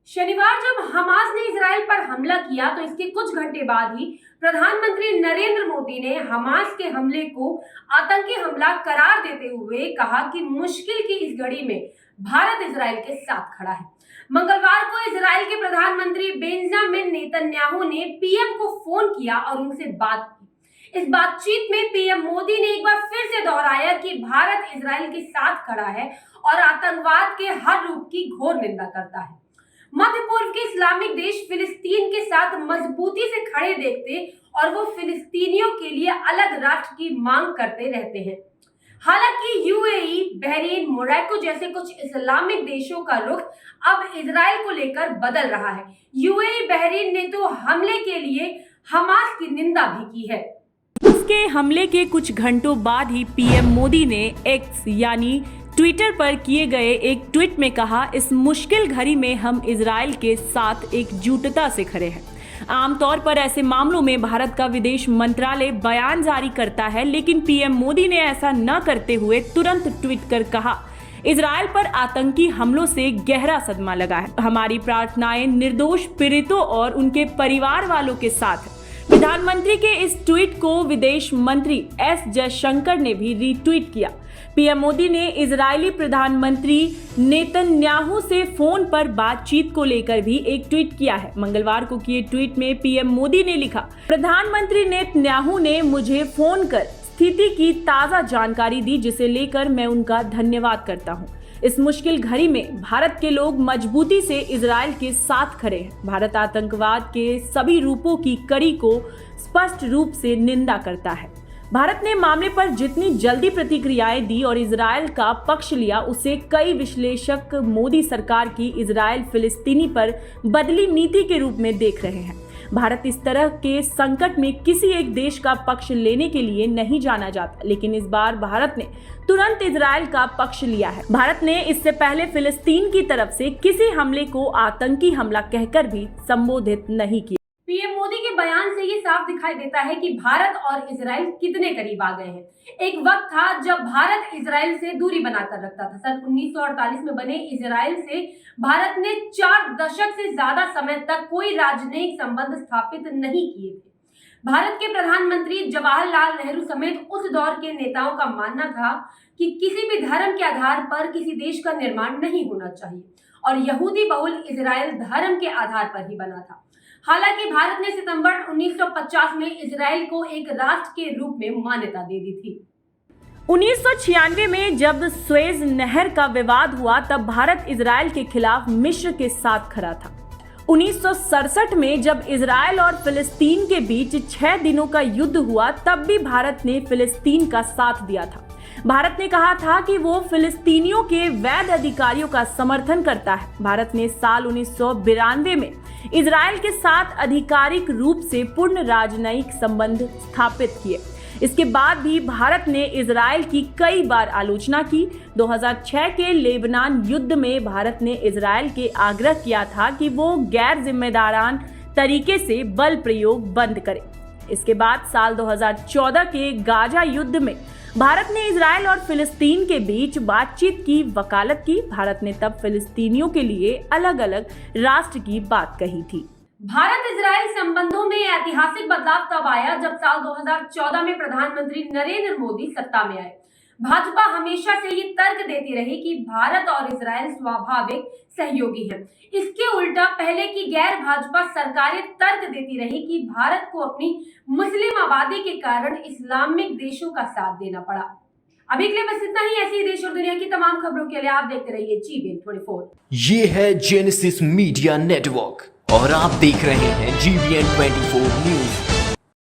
शनिवार जब हमास ने इजराइल पर हमला किया तो इसके कुछ घंटे बाद ही प्रधानमंत्री नरेंद्र मोदी ने हमास के हमले को आतंकी हमला करार देते हुए कहा कि मुश्किल की इस घड़ी में भारत इजराइल के साथ खड़ा है। मंगलवार को इजराइल के प्रधानमंत्री बेंजामिन नेतन्याहू ने पीएम को फोन किया और उनसे बात की। इस बातचीत में पीएम मोदी ने एक बार फिर से दोहराया कि भारत इजराइल के साथ खड़ा है और आतंकवाद के हर रूप की घोर निंदा करता है। मध्य पूर्व के इस्लामिक देश फिलिस्तीन के साथ मजबूती से खड़े देखते और वो फिलिस्तीनियों के लिए अलग राष्ट्र की मांग करते रहते हैं। हालांकि यूएई, बहरीन, मोरक्को जैसे कुछ इस्लामिक देशों का रुख अब इजराइल को लेकर बदल रहा है। यूएई, बहरीन ने तो हमले के लिए हमास की निंदा भी की है। उसके हमले के कुछ घंटों बाद ही पीएम मोदी ने एक्स यानी ट्विटर पर किए गए एक ट्वीट में कहा, इस मुश्किल घड़ी में हम इजराइल के साथ एकजुटता से खड़े हैं। आमतौर पर ऐसे मामलों में भारत का विदेश मंत्रालय बयान जारी करता है, लेकिन पीएम मोदी ने ऐसा न करते हुए तुरंत ट्वीट कर कहा, इजराइल पर आतंकी हमलों से गहरा सदमा लगा है। हमारी प्रार्थनाएं निर्दोष पीड़ितों और उनके परिवार वालों के साथ है। प्रधानमंत्री के इस ट्वीट को विदेश मंत्री एस जयशंकर ने भी रीट्वीट किया। पीएम मोदी ने इजरायली प्रधानमंत्री नेतन्याहू से फोन पर बातचीत को लेकर भी एक ट्वीट किया है। मंगलवार को किए ट्वीट में पीएम मोदी ने लिखा, प्रधानमंत्री नेतन्याहू ने मुझे फोन कर स्थिति की ताजा जानकारी दी, जिसे लेकर मैं उनका धन्यवाद करता हूं। इस मुश्किल घड़ी में भारत के लोग मजबूती से इजराइल के साथ खड़े हैं। भारत आतंकवाद के सभी रूपों की कड़ी को स्पष्ट रूप से निंदा करता है। भारत ने मामले पर जितनी जल्दी प्रतिक्रियाएं दी और इजराइल का पक्ष लिया, उसे कई विश्लेषक मोदी सरकार की इजराइल फिलिस्तीनी पर बदली नीति के रूप में देख रहे हैं। भारत इस तरह के संकट में किसी एक देश का पक्ष लेने के लिए नहीं जाना जाता, लेकिन इस बार भारत ने तुरंत इजराइल का पक्ष लिया है। भारत ने इससे पहले फिलिस्तीन की तरफ से किसी हमले को आतंकी हमला कहकर भी संबोधित नहीं किया। पीएम मोदी के बयान से ये साफ दिखाई देता है कि भारत और इजराइल कितने करीब आ गए हैं। एक वक्त था जब भारत इजराइल से दूरी बनाकर रखता था। सन 1948 में बने इजराइल से भारत ने 4 दशक से ज्यादा समय तक कोई राजनयिक संबंध स्थापित नहीं किए थे। भारत के प्रधानमंत्री जवाहरलाल नेहरू समेत उस दौर के नेताओं का मानना था कि किसी भी धर्म के आधार पर किसी देश का निर्माण नहीं होना चाहिए और यहूदी बहुल इजराइल धर्म के आधार पर ही बना था। हालांकि भारत ने सितंबर 1950 में इजराइल को एक राष्ट्र के रूप में मान्यता दे दी थी। 1996 में जब सुएज नहर का विवाद हुआ, तब भारत इजराइल के खिलाफ मिस्र के साथ खड़ा था। 1967 में जब इजराइल और फिलिस्तीन के बीच 6 दिनों का युद्ध हुआ, तब भी भारत ने फिलिस्तीन का साथ दिया था। भारत ने कहा था कि वो फिलिस्तीनियों के वैध अधिकारियों का समर्थन करता है। भारत ने साल 1992 में इजराइल के साथ आधिकारिक रूप से पूर्ण राजनयिक संबंध स्थापित किए। इसके बाद भी भारत ने इजराइल की कई बार आलोचना की। 2006 के लेबनान युद्ध में भारत ने इजराइल के आग्रह किया था कि वो गैर जिम्मेदारान तरीके से बल प्रयोग बंद करे। इसके बाद साल 2014 के गाजा युद्ध में भारत ने इजराइल और फिलिस्तीन के बीच बातचीत की वकालत की। भारत ने तब फिलिस्तीनियों के लिए अलग अलग राष्ट्र की बात कही थी। भारत इजराइल संबंधों में ऐतिहासिक बदलाव तब आया जब साल 2014 में प्रधानमंत्री नरेंद्र मोदी सत्ता में आए। भाजपा हमेशा से ये तर्क देती रही कि भारत और इजराइल स्वाभाविक सहयोगी हैं। इसके उल्टा पहले की गैर भाजपा सरकारें तर्क देती रही कि भारत को अपनी मुस्लिम आबादी के कारण इस्लामिक देशों का साथ देना पड़ा। अभी के लिए बस इतना ही। ऐसी देश और दुनिया की तमाम खबरों के लिए आप देखते रहिए GBN 24। ये है जेनेसिस मीडिया नेटवर्क और आप देख रहे हैं GBN 24 न्यूज।